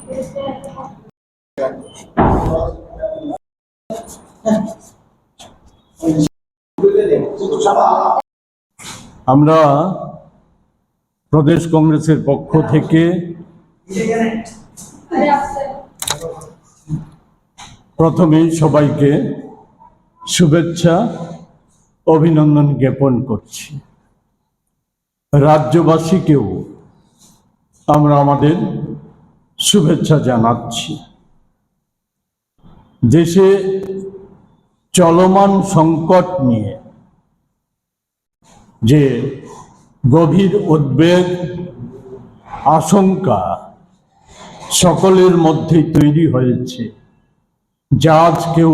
আমরা প্রদেশ কংগ্রেসের পক্ষ থেকে প্রথমেই সবাইকে শুভেচ্ছা অভিনন্দন জ্ঞাপন করছি। রাজ্যবাসীকেও আমরা আমাদের শুভেচ্ছা জানাচ্ছি। দেশে চলমান সংকট নিয়ে যে গভীর উদ্বেগ আশঙ্কা সকলের মধ্যে তৈরি হয়েছে, যা আজ কেউ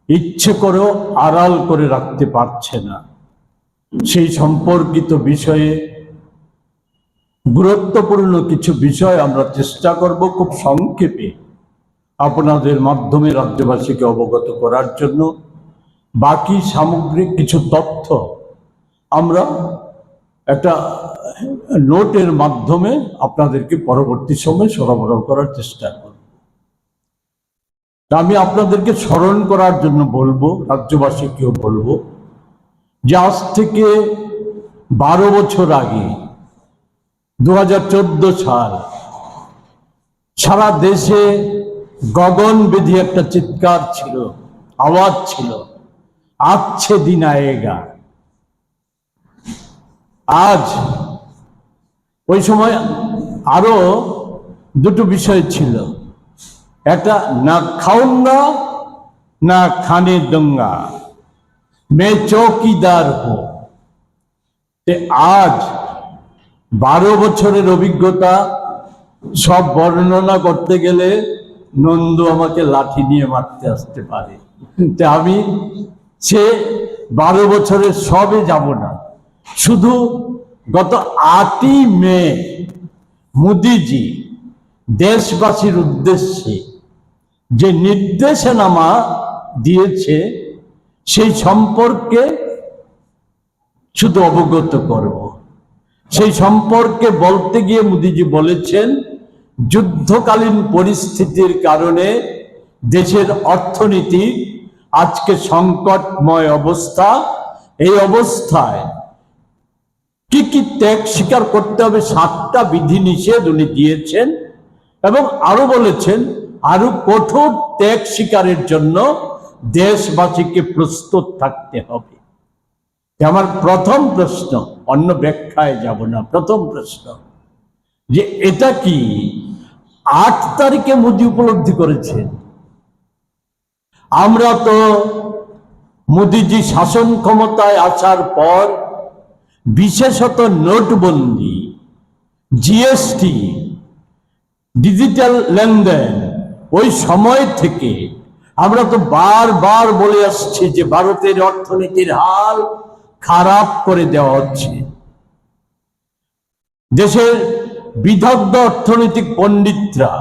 ইচ্ছে করেও আড়াল করে রাখতে পারছে না, সেই সম্পর্কিত বিষয়ে গুরুত্বপূর্ণ কিছু বিষয় আমরা চেষ্টা করব খুব সংক্ষেপে আপনাদের মাধ্যমে রাজ্যবাসীকে অবগত করার জন্য। বাকি সামগ্রিক কিছু তথ্য আমরা একটা নোটের মাধ্যমে আপনাদেরকে পরবর্তী সময় সরবরাহ করার চেষ্টা করব। আমি আপনাদেরকে স্মরণ করার জন্য বলবো, রাজ্যবাসীকেও বলবো, যে আজ থেকে 12 বছর আগে 2014 সাল সারা দেশে গগনবিধি একটা চিৎকার ছিল, আওয়াজ ছিল, আচ্ছে দিন আয়েগা। আজ ওই সময় আরো দুটো বিষয় ছিল, একটা না খাউঙ্গা না খানে दूंगा, मैं চৌকিদার হো। আজ 12 বছরের অভিজ্ঞতা সব বর্ণনা করতে গেলে নন্দু আমাকে লাঠি নিয়ে মারতে আসতে পারে। আমি সে 12 বছরের সবে যাব না, শুধু গত 8ই মে মোদিজি দেশবাসীর উদ্দেশ্যে যে নির্দেশনামা দিয়েছে সেই সম্পর্কে শুধু অবগত করব। সেই সম্পর্কে বলতে গিয়ে মোদিজি বলেছেন, যুদ্ধকালীন পরিস্থিতির কারণে দেশের অর্থনীতি আজকে সংকটময় অবস্থা। এই অবস্থায় কি কি ত্যাগ স্বীকার করতে হবে 7টা বিধিনিষেধ উনি দিয়েছেন, এবং আরো বলেছেন আরো কঠোর ত্যাগ স্বীকারের জন্য দেশবাসীকে প্রস্তুত থাকতে হবে। আমার প্রথম প্রশ্ন, অন্য ব্যাখ্যায় যাব না, প্রথম প্রশ্ন যে এটা কি 8 তারিখে মোদি উপলব্ধি করেছেন? আমরা তো মোদিজি শাসন ক্ষমতায় আসার পর বিশেষত নোটবন্দি, জিএসটি, ডিজিটাল লেনদেন, ওই সময় থেকে আমরা তো বারবার বলে আসছি যে ভারতের অর্থনীতির হাল খারাপ করে দেওয়া হচ্ছে। দেশের বিদগ্ধ অর্থনৈতিক পণ্ডিতরা,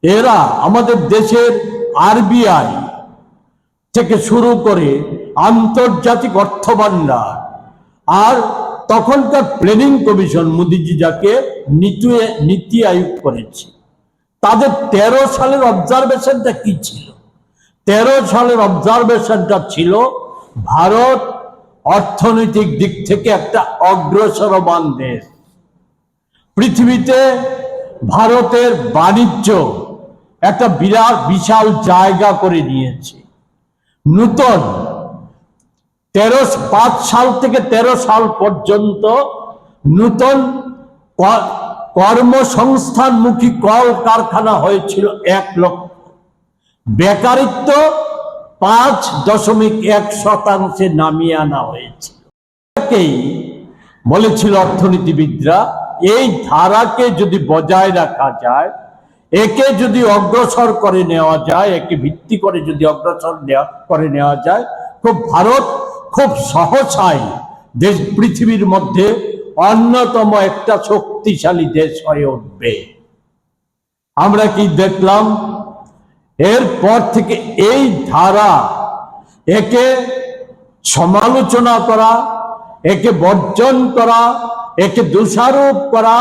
এরা আমাদের দেশের আরবিআই থেকে শুরু করে আন্তর্জাতিক অর্থ ভান্ডার আর তখনকার প্ল্যানিং কমিশন, মোদিজি যাকে নীতি আয়োগ করেছে, তাদের 13 সালের অবজারভেশনটা কি ছিল? 13 সালের অবজারভেশনটা ছিল ভারত অর্থনৈতিক দিক থেকে একটা অগ্রসরমান দেশ। পৃথিবীতে ভারতের বাণিজ্য একটা বিশাল জায়গা করে নিয়েছে। নূতন 5 সাল থেকে 13 সাল পর্যন্ত নূতন কর্মসংস্থানমুখী কল কারখানা হয়েছিল 1 লক্ষ। বেকারিত্ব 5.1% নামিয়ে আনা হয়েছিল। একেই বলেছিল অর্থনীতিবিদরা, এই ধারাকে যদি বজায় রাখা যায়, একে যদি অগ্রসর করে নেওয়া যায়, একে ভিত্তি করে যদি অগ্রসর করে নেওয়া যায়, ভারত খুব সহসাই দেশ পৃথিবীর মধ্যে অন্যতম একটা শক্তিশালী দেশ হয়ে উঠবে। আমরা কি দেখলাম? এরপর থেকে এই ধারা, একে সমালোচনা করা, একে বর্জন করা, একে দোষারোপ করা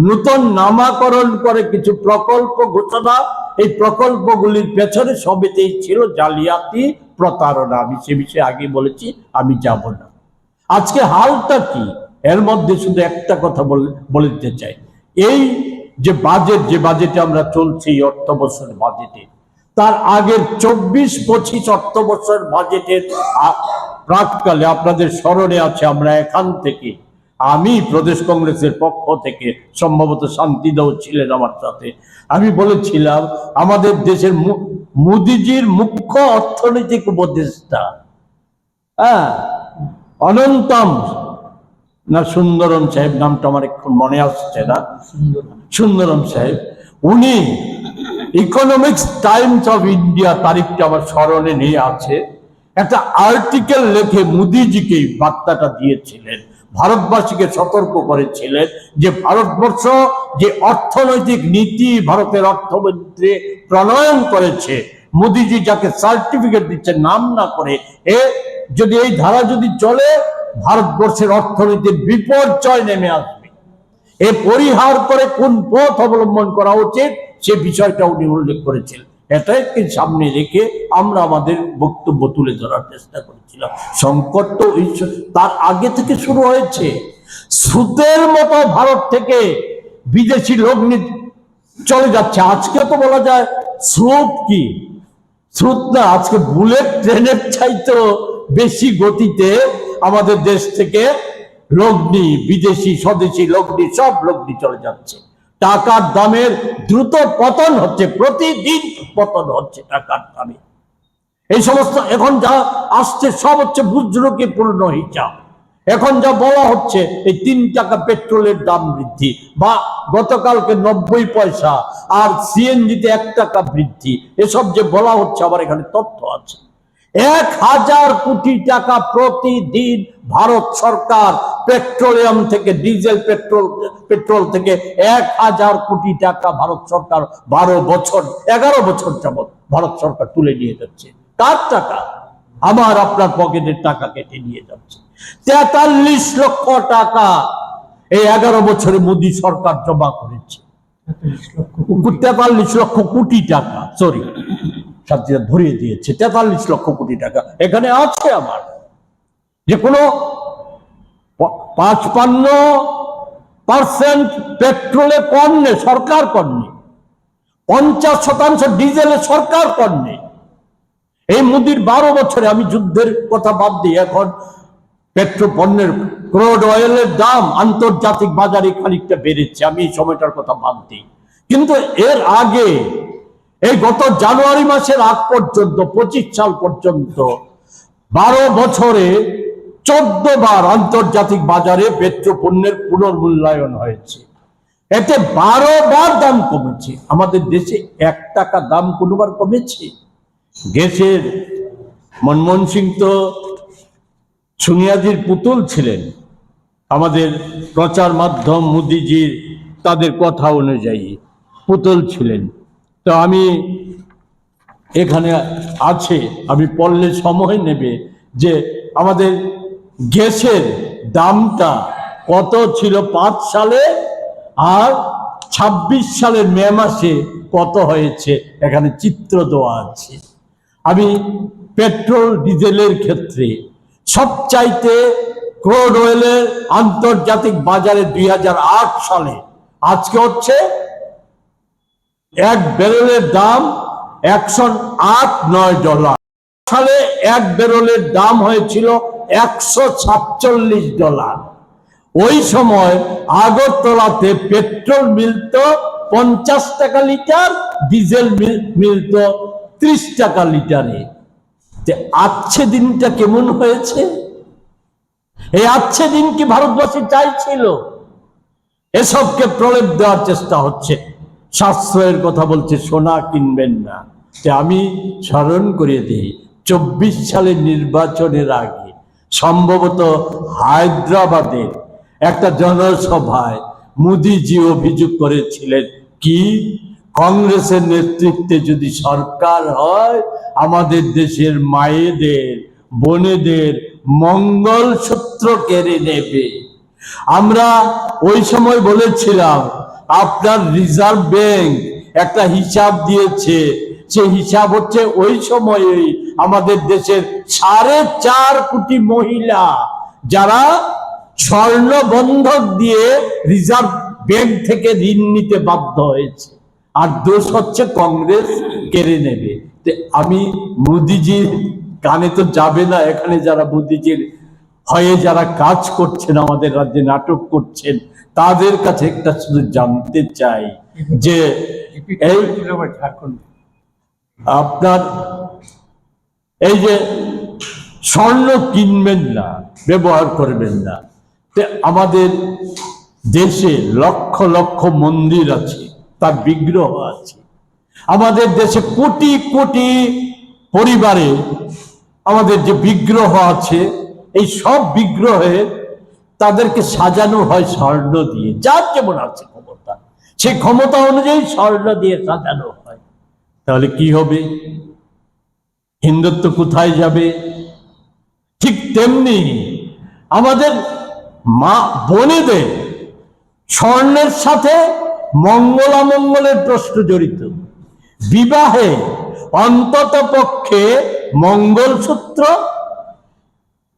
নূতন নামাকরণ করে কিছু প্রকল্প ঘোষণা, এই প্রকল্পগুলির পেছনে সবেতেই ছিল জালিয়াতি, প্রতারণা। আমি সে বিষয়ে আগে বলেছি, আমি যাব না। আজকে হালটা কি, এর মধ্যে শুধু একটা কথা বলে দিতে চাই। এই যে বাজেটে আমরা চলছি, এই অর্থ বছর বাজেটে, তার আগের 24-25 অর্থ বছর বাজেটের প্রাককালে আপনাদের স্মরণে আছে, আমরা এখান থেকে, আমি প্রদেশ কংগ্রেসের পক্ষ থেকে, সম্ভবত শান্তিদাও ছিলেন আমার সাথে, আমি বলেছিলাম আমাদের দেশের মোদিজির মুখ্য অর্থনৈতিক উপদেষ্টা, অনন্তম না সুন্দরম সাহেব, নামটা আমার এখন মনে আসছে না, সুন্দরম সাহেব, উনি ইকোনমিক্স টাইমস অফ ইন্ডিয়া, তারিখটা আমার স্মরণে নিয়ে আছে, একটা আর্টিকেল লিখে মোদিজিকে বার্তাটা দিয়েছিলেন, ভারতবাসীকে সতর্ক করেছিলেন যে ভারতবর্ষ যে অর্থনৈতিক নীতি ভারতের অর্থমন্ত্রী প্রণয়ন করেছে, মোদিজি যাকে সার্টিফিকেট দিচ্ছে নাম না করে, যদি এই ধারা যদি চলে, ভারতবর্ষের অর্থনীতির বিপর্যয় নেমে আসবে। এ পরিহার করে কোন পথ অবলম্বন করা উচিত, সে বিষয়টা উনি উল্লেখ করেছিলেন। এটাকে সামনে রেখে আমরা আমাদের বক্তব্য তুলে ধরার চেষ্টা করেছিলাম। সংকট তো তার আগে থেকে শুরু হয়েছে। সুদের মতো ভারত থেকে বিদেশি লোক চলে যাচ্ছে। আজকে তো বলা যায় স্রোত কি, স্রোত না, আজকে বুলেট ট্রেনের চাইতেও বেশি গতিতে আমাদের দেশ থেকে লগ্নি, বিদেশি স্বদেশি লগ্নি, সব লগ্নি চলে যাচ্ছে। টাকার দামের দ্রুত পতন হচ্ছে, প্রতিদিন পতন হচ্ছে টাকার দামে। এই সমস্ত এখন যা আসছে সব হচ্ছে বুজরুকি পূর্ণ হিসাব। এখন যা বলা হচ্ছে, এই 3 টাকা পেট্রোলের দাম বৃদ্ধি, বা গতকালকে 90 পয়সা, আর সিএনজিতে 1 টাকা বৃদ্ধি, এসব যে বলা হচ্ছে, আবার এখানে তথ্য আছে। 1000 কোটি টাকা প্রতিদিন ভারত সরকার পেট্রোলিয়াম থেকে, ডিজেল পেট্রোল থেকে 1000 কোটি টাকা ভারত সরকার 11 বছর যাবৎ ভারত সরকার তুলে নিয়ে যাচ্ছে। কার টাকা? আমার আপনার পকেটের টাকা কেটে নিয়ে যাচ্ছে। 43 লক্ষ টাকা এই 11 বছরে মোদী সরকার জমা করেছে। 43 লক্ষ কোটি টাকা, সরি, সাথীরা ধরিয়ে দিয়েছে, 43 লক্ষ কোটি টাকা। এখানে আছে আমার যে কোনো 55% পেট্রোলে কর নেই, সরকার কর নেই, 50% ডিজেলে সরকার কর নেই। এই মোদির 12 বছরে, আমি যুদ্ধের কথা বাদ দিই, এখন পেট্রো পণ্যের ক্রুড অয়েলের দাম আন্তর্জাতিক বাজারে খানিকটা বেড়েছে, আমি এই সময়টার কথা বাদ দিই। কিন্তু এর আগে, এই গত জানুয়ারি মাসের আগ পর্যন্ত, 25 সাল পর্যন্ত 12 বছরে 14 বার আন্তর্জাতিক বাজারে পেট্রো পণ্যের পুনর্মূল্যায়ন হয়েছে। এতে 12 বার দাম কমেছে। আমাদের দেশে 1 টাকা দাম কোনোবার কমেছে? গ্যাসের মনমোহন সিং তো সোনিয়াজির পুতুল ছিলেন, আমাদের প্রচার মাধ্যম মোদিজির, তাদের কথা অনুযায়ী পুতুল ছিলেন। তো আমি এখানে আছে, আমি পড়লে সময় নেবে, যে আমাদের গ্যাসের দামটা কত ছিল 5 সালে, আর 26 সালের মে মাসে কত হয়েছে, এখানে চিত্র দেওয়া আছে। আমি পেট্রোল ডিজেলের ক্ষেত্রে সবচাইতে ক্রুড অয়েলের আন্তর্জাতিক বাজারে 2008 সালে, আজকে হচ্ছে 1 ব্যারেলের দাম $108.9 সালে 1 ব্যারেলের দাম হয়েছিল $147। ওই সময় আগরতলাতে পেট্রোল মিলত 50 টাকা লিটার, ডিজেল মিলত 30 টাকা লিটারে। আজকে দিনটা কেমন হয়েছে? এই আজকে দিন কি ভারতবাসী চাইছিল? এসবকে প্রলেপ দেওয়ার চেষ্টা হচ্ছে। সাশ্রয়ের কথা বলছে, সোনা কিনবেন না। আমি স্মরণ করিয়ে দিই, 24 সালের নির্বাচনের আগে সম্ভবত হায়দ্রাবাদের একটা জনসভায় মোদিজি অভিযোগ করেছিলেন কি, কংগ্রেসের নেতৃত্বে যদি সরকার হয়, আমাদের দেশের মায়েদের, বোনেদের মঙ্গলসূত্র কেড়ে নেবে। আমরা ওই সময় বলেছিলাম আপনার রিজার্ভ ব্যাংক একটা হিসাব দিয়েছে, সেই হিসাব হচ্ছে ওই সময়ে আমাদের দেশের 4.5 কোটি মহিলা যারা স্বর্ণ বন্ধক দিয়ে রিজার্ভ ব্যাংক থেকে ঋণ নিতে বাধ্য হয়েছে, আর দোষ হচ্ছে কংগ্রেস কেড়ে নেবে। আমি মোদিজির কানে তো যাবে না, এখানে যারা মোদিজির হয়ে যারা কাজ করছেন, আমাদের রাজ্যে নাটক করছেন, তাদের কাছে একটা শুধু জানতে চাই যে এই আপনার এই যে স্বর্ণ কিনবেন না, ব্যবহার করবেন না, আমাদের দেশে লক্ষ লক্ষ মন্দির আছে, তার বিগ্রহ আছে। আমাদের দেশে কোটি কোটি পরিবারে আমাদের যে বিগ্রহ আছে, এই সব বিগ্রহে তাদেরকে সাজানো হয় স্বর্ণ দিয়ে, যার যেমন আছে ক্ষমতা, সেই ক্ষমতা অনুযায়ী স্বর্ণ দিয়ে সাজানো হয়। তাহলে কি হবে? হিন্দুত্ব কোথায় যাবে? ঠিক তেমনি আমাদের মা বোনেদের স্বর্ণের সাথে মঙ্গল অমঙ্গলের প্রশ্ন জড়িত। বিবাহে অন্তত পক্ষে মঙ্গলসূত্র,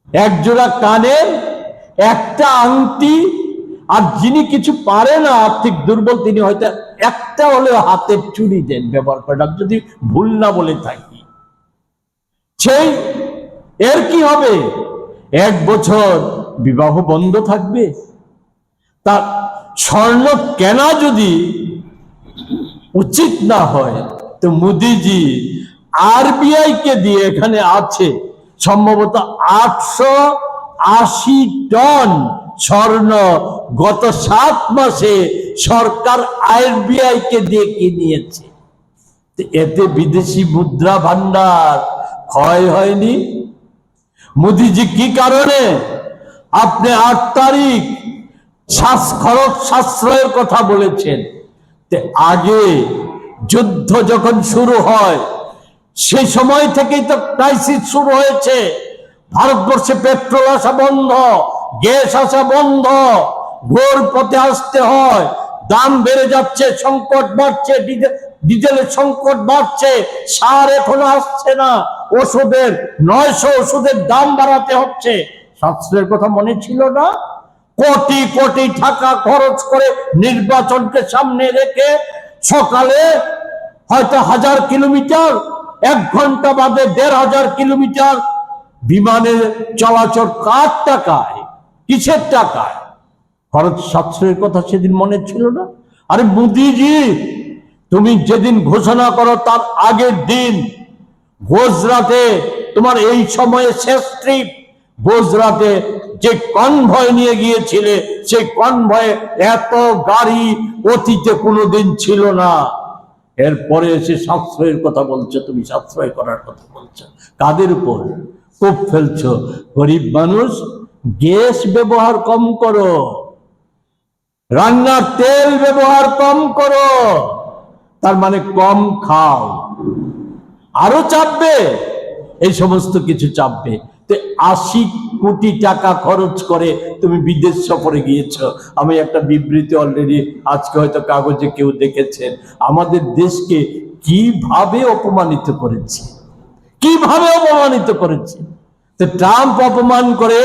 একজোড়া কানের, একটা আংটি, আর যিনি কিছু পারে না, আর্থিক দুর্বল, তিনি হয়তো একটা হলেও হাতের চুড়ি দেন ব্যবহার করেন, যদি ভুল না বলে থাকি। সেই এর কি হবে? 1 বছর বিবাহ বন্ধ থাকবে। তার স্বর্ণ কেনা যদি উচিত না হয়, তো মোদিজি আরবিআই কে দিয়ে, এখানে আছে সম্ভবত 880 টন স্বর্ণ গত 7 মাসে সরকার আরবিআই কে দিয়ে কিনিয়েছে। এতে বিদেশি মুদ্রা ভান্ডার ক্ষয় হয়নি। মোদিজি কি কারণে? আপনি 8 তারিখ খরচ সাশ্রয়ের কথা বলেছেন। আগে যুদ্ধ যখন শুরু হয়, সেই সময় থেকেই তো ক্রাইসিস শুরু হয়েছে। ভারতবর্ষে পেট্রোল আসা বন্ধ, গ্যাস আসা বন্ধ, ঘোর পথে আসতে হয়, দাম বেড়ে যাচ্ছে, সংকট বাড়ছে, ডিজেলের সংকট বাড়ছে, সার এখনো আসছে না, ওষুধের 900 ওষুধের দাম বাড়াতে হচ্ছে। সাশ্রয়ের কথা মনে ছিল না? কোটি কোটি টাকা খরচ করে নির্বাচনকে সামনে রেখে সকালে হয়তো 1000 কিলোমিটার, 1 ঘন্টা বাদে 1500 কিলোমিটার বিমানে চলাচল। কার টাকায়? কিসের টাকায়? খরচ সাশ্রয়ের কথা সেদিন মনে ছিল না? আরে মোদিজি, তুমি যেদিন ঘোষণা করো তার আগের দিন গুজরাটে তোমার এই সময়ে শেষ ট্রিপ, গুজরাটে যে কনভয় নিয়ে গিয়েছিলে, সেই কনভয়ে এত গাড়ি অতীতে কোনোদিন ছিল না। এরপরে এসে সাশ্রয়ের কথা বলছো, তুমি সাশ্রয় করার কথা বলছো। কাদের উপর কোপ ফেলছো? গরিব মানুষ। গ্যাস ব্যবহার কম করো, রান্নার তেল ব্যবহার কম করো, তার মানে কম খাও। আরো চাপবে, এই সমস্ত কিছু চাপবে। 80 কোটি টাকা খরচ করে তুমি বিদেশ সফরে গিয়েছো। আমি একটা বিবৃতি অলরেডি আজকে হয়তো কাগজে কেউ দেখেছেন, আমাদের দেশকে কিভাবে অপমানিত করেছে, কিভাবে অপমানিত করেছে। ট্রাম্প অপমান করে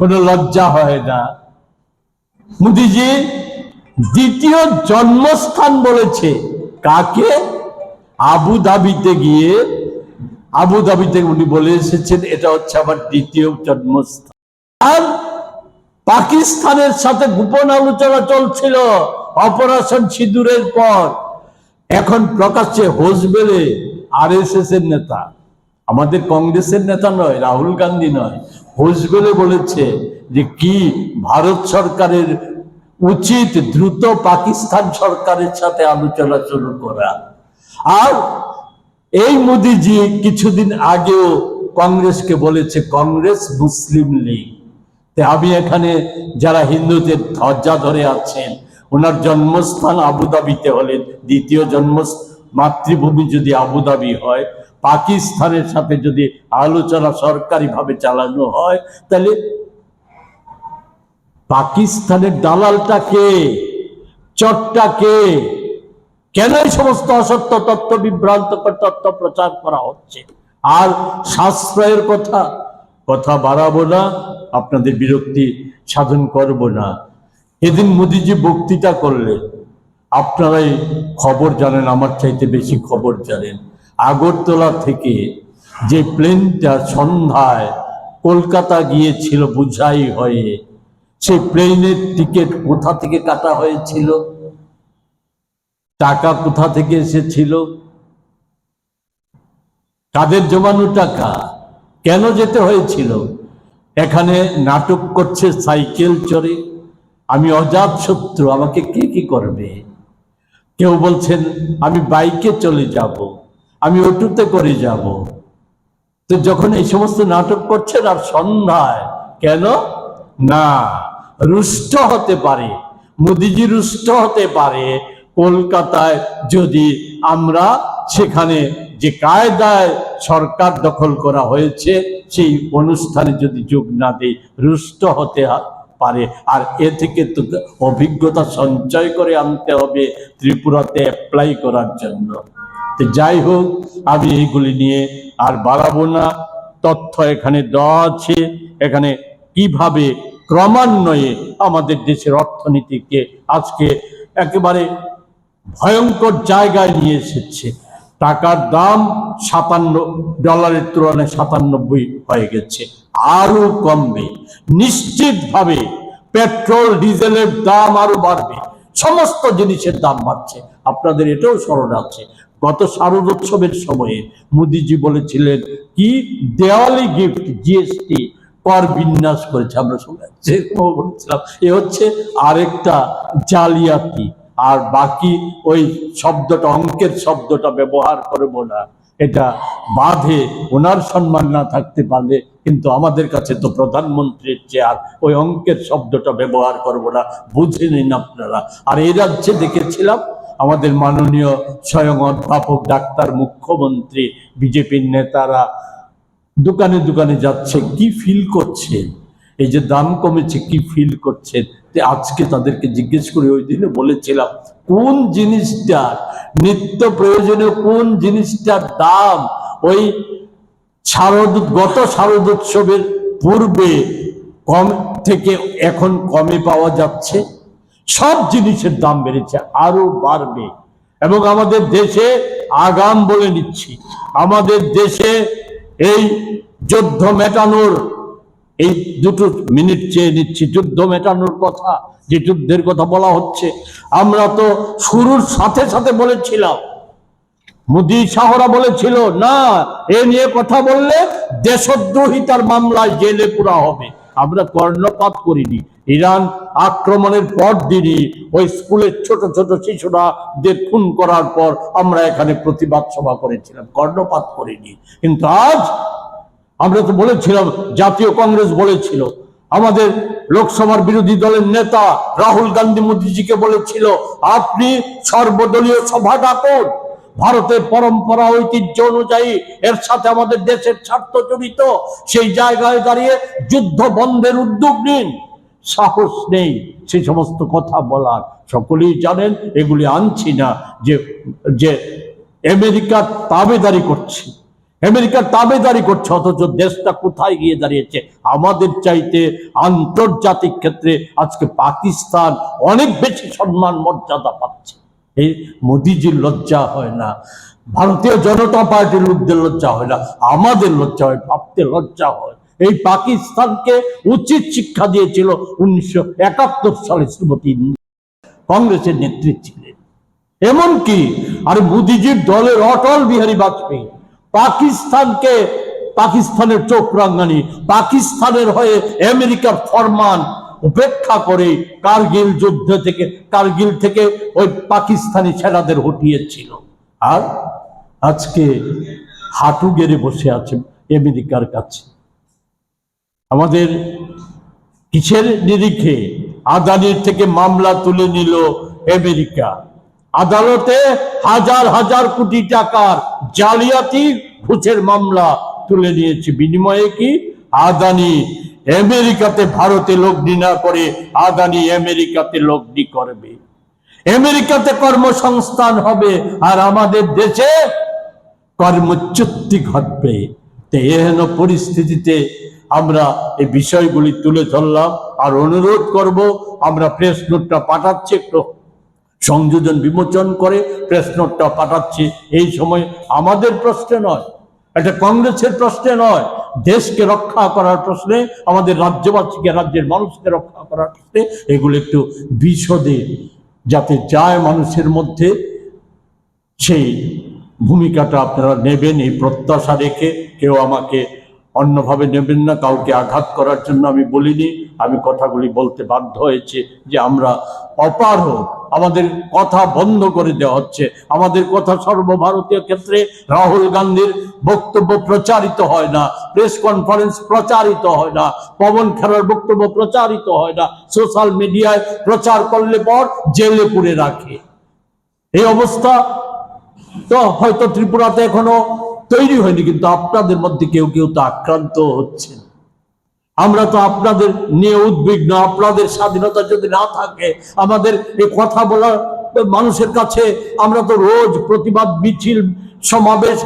কোনো লজ্জা হয় না। মোদিজি দ্বিতীয় জন্মস্থান বলেছে কাকে? আবুধাবিতে গিয়ে, আবুধাবিতে উনি বলে এসেছেন এটা হচ্ছে আমার দ্বিতীয় জন্মস্থান। আর পাকিস্তানের সাথে গোপন আলোচনা চলছিল অপারেশন সিঁদুরের পর। এখন প্রকাশ্যে হোসবেলে আরএসএস এর নেতা, আমাদের কংগ্রেসের নেতা নয়, রাহুল গান্ধী নয়, হোসবেলে বলেছে যে কি ভারত সরকারের উচিত দ্রুত পাকিস্তান সরকারের সাথে আলোচনা শুরু করা। আর এই মোদিজি কিছুদিন আগেও কংগ্রেসকে বলেছে কংগ্রেস মুসলিম লীগ। আমি এখানে যারা হিন্দুদের ধ্বজা ধরে আছেন, ওনার জন্মস্থান আবুধাবিতে হলে, দ্বিতীয় মাতৃভূমি যদি আবুধাবি হয়, পাকিস্তানের সাথে যদি আলোচনা সরকারিভাবে চালানো হয়, তাহলে পাকিস্তানের দালালটা কে? চটটা কে? কেন এই সমস্ত অসত্য তথ্য, বিভ্রান্তকর তথ্য প্রচার করা হচ্ছে? আর সাশ্রয়ের কথা বাড়াবো না, আপনাদের বিরক্তি সাধন করব না। এদিন মোদিজি বক্তৃতা করলেন, আপনারাই খবর জানেন, আমার চাইতে বেশি খবর জানেন। আগরতলা থেকে যে প্লেনটা সন্ধ্যায় কলকাতা গিয়েছিল বুঝাই হয়ে, সেই প্লেনের টিকিট কোথা থেকে কাটা হয়েছিল? টাকা কোথা থেকে এসেছিল? কাদের জমানো টাকা? কেন যেতে হয়েছিল? এখানে নাটক করছে সাইকেল চড়ে, আমি অজাত শত্রু, আমাকে কে কি করবে? কেউ বলছেন আমি বাইকে চলে যাব, আমি অটোতে করে যাব। তো যখন এই সমস্ত নাটক করছেন আর সন্ধ্যায়, কেন না রুষ্ট হতে পারে, মোদিজি রুষ্ট হতে পারে কলকাতায় যদি আমরা সেখানে যে কায়দায় সরকার দখল করা হয়েছে সেই অনুষ্ঠানে যদি যোগ না দিই, রুষ্ট হতে পারে। আর এ থেকে তো অভিজ্ঞতা সঞ্চয় করে আনতে হবে ত্রিপুরাতে অ্যাপ্লাই করার জন্য। তো যাই হোক, আমি এইগুলি নিয়ে আর বাড়াবো না। তথ্য এখানে দেওয়া আছে, এখানে কিভাবে ক্রমান্বয়ে আমাদের দেশের অর্থনীতিকে আজকে একেবারে ভয়ঙ্কর জায়গায় নিয়ে এসেছে। টাকার দাম $57 তুলনায় 97 হয়ে গেছে, আরো কমবে নিশ্চিতভাবে। পেট্রোল ডিজেলের দাম আরো বাড়বে, সমস্ত জিনিসের দাম বাড়ছে। আপনাদের এটাও স্মরণ আছে, গত শারদোৎসবের সময়ে মোদিজি বলেছিলেন কি দেওয়ালি গিফট জিএসটি কর বিন্যাস করেছে। আমরা বলেছিলাম এ হচ্ছে আরেকটা জালিয়াতি। আর বাকি ওই শব্দটা, অঙ্কের শব্দটা ব্যবহার করব না, এটা বাধে, ওনার সম্মান না থাকতে পারলে। কিন্তু আমাদের কাছে তো প্রধানমন্ত্রীর চেয়ার, ওই অঙ্কের শব্দটা ব্যবহার করব না, বুঝে নিন আপনারা। আর এই রাজ্যে দেখেছিলাম আমাদের মাননীয় স্বয়ং অধ্যাপক ডাক্তার মুখ্যমন্ত্রী, বিজেপির নেতারা দোকানে দোকানে যাচ্ছে, কি ফিল করছেন? এই যে দাম কমেছে কি ফিল করছেন? আজকে তাদেরকে জিজ্ঞেস করে, ওই দিনে বলেছিলাম কোন জিনিসটার নিত্য প্রয়োজনীয় কোন জিনিসটার দাম ওই গত শারদোৎসবের পূর্বে কম থেকে এখন কমে পাওয়া যাচ্ছে? সব জিনিসের দাম বেড়েছে, আরো বাড়বে। এবং আমাদের দেশে আগাম বলে নিচ্ছি, আমাদের দেশে এই যুদ্ধ মেটানোর, এই 2 মিনিট চেয়ে নিচ্ছি, যুদ্ধ মেটানোর কথা, যে যুদ্ধের কথা বলা হচ্ছে, আমরা তো শুরুর সাথে সাথে বলেছিলাম, মোদি শাহরা বলেছিল না এ নিয়ে কথা বললে দেশদ্রোহিতার মামলায় জেলে পুরা হবে। আমরা কর্ণপাত করিনি। ইরান আক্রমণের পর দিনই ওই স্কুলের ছোট ছোট শিশুরাদের খুন করার পর আমরা এখানে প্রতিবাদ সভা করেছিলাম, কর্ণপাত করিনি। কিন্তু আজ আমরা তো বলেছিলাম, জাতীয় কংগ্রেস বলেছিল, আমাদের লোকসভার বিরোধী দলের নেতা রাহুল গান্ধী মোদিজিকে বলেছিল আপনি সর্বদলীয় সভা ডাকুন, ভারতের পরম্পরা ঐতিহ্য অনুযায়ী এর সাথে আমাদের দেশের স্বার্থ জড়িত, সেই জায়গায় দাঁড়িয়ে যুদ্ধ বন্ধের উদ্যোগ নিন। সাহস নেই সেই সমস্ত কথা বলার। সকলেই জানেন এগুলি আনছি না যে আমেরিকার তাবেদারি করছি, আমেরিকার তাবেদারি করছে, অথচ দেশটা কোথায় গিয়ে দাঁড়িয়েছে? আমাদের চাইতে আন্তর্জাতিক ক্ষেত্রে আজকে পাকিস্তান অনেক বেশি সম্মান মর্যাদা পাচ্ছে। এই মোদিজির লজ্জা হয় না, ভারতীয় জনতা পার্টির লোকদের লজ্জা হয় না, আমাদের লজ্জা হয়, ভাবতে লজ্জা হয়। এই পাকিস্তানকে উচিত শিক্ষা দিয়েছিল 1971 সালে শ্রীমতী কংগ্রেসের নেত্রী ছিলেন। এমনকি আর মোদিজির দলের অটল বিহারী বাজপেয়ী পাকিস্তানের চোখ রাঙানি, পাকিস্তানের হয়ে আমেরিকার ফরমান উপেক্ষা করে কার্গিল থেকে ওই পাকিস্তানি সেনাদের হটিয়েছিল। আর আজকে হাঁটু গেড়ে বসে আছে আমেরিকার কাছে। আমাদের কিসের নিরিখে? আদানির থেকে মামলা তুলে নিল আমেরিকা, আদালতে হাজার হাজার কোটি টাকার জালিয়াতি ঘুষের মামলা তুলে নিয়েছে। বিনিময়ে কি? আদানি আমেরিকাতে ভারতে লগ্নি না করে আদানি আমেরিকাতে লগ্নি করবে। আমেরিকাতে কর্মসংস্থান হবে আর আমাদের দেশে কর্মচ্যুতি ঘটবে। তো এহেন পরিস্থিতিতে আমরা এই বিষয়গুলি তুলে ধরলাম আর অনুরোধ করব, আমরা প্রেস নোটটা পাঠাচ্ছি, একটু সংযোজন বিমোচন করে প্রেস নোটটা পাঠাচ্ছি। এই সময় আমাদের প্রশ্নে নয়, এটা কংগ্রেসের প্রশ্নে নয়, দেশকে রক্ষা করার প্রশ্নে, আমাদের রাজ্যবাসীকে, রাজ্যের মানুষকে রক্ষা করার প্রশ্নে এগুলো একটু বিশদে যাতে যায় মানুষের মধ্যে, সেই ভূমিকাটা আপনারা নেবেন এই প্রত্যাশা রেখে। কেউ আমাকে অন্যভাবে নেবেন না, কাউকে আঘাত করার জন্য আমি বলিনি। আমি কথাগুলি বলতে বাধ্য হয়েছে যে আমরা অপারগ, আমাদের কথা বন্ধ করে দেওয়া হচ্ছে, আমাদের কথা সর্বভারতীয় ক্ষেত্রে রাহুল গান্ধীর বক্তব্য প্রচারিত হয় না, প্রেস কনফারেন্স প্রচারিত হয় না, পবন খেরার বক্তব্য প্রচারিত হয় না, সোশ্যাল মিডিয়ায় প্রচার করলে পর জেলে পুরে রাখে। এই অবস্থা তো হয়তো ত্রিপুরাতে এখনো তৈরি হয়নি, কিন্তু আপনাদের মধ্যে কেউ কেউ তো আক্রান্ত হচ্ছে। আমরা তো আপনাদের নিয়ে উদ্বিগ্ন। আপনাদের স্বাধীনতা যদি না থাকে, আমাদের এই কথা বলার মানুষের কাছে, আমরা তো রোজ প্রতিবাদ মিছিল সমাবেশ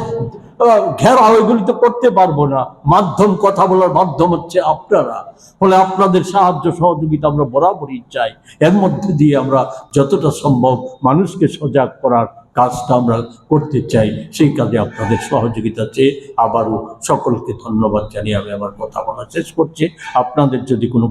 ঘেরাও এগুলি তো করতে পারবো না। মাধ্যম, কথা বলার মাধ্যম হচ্ছে আপনারা। ফলে আপনাদের সাহায্য সহযোগিতা আমরা বরাবরই চাই। এর মধ্যে দিয়ে আমরা যতটা সম্ভব মানুষকে সজাগ করার কাজটা আমরা করতে চাই। সেই কাজে আপনাদের সহযোগিতা চেয়ে আবারও সকলকে ধন্যবাদ জানিয়ে আমি আমার কথা বলা শেষ করছি। আপনাদের যদি কোনো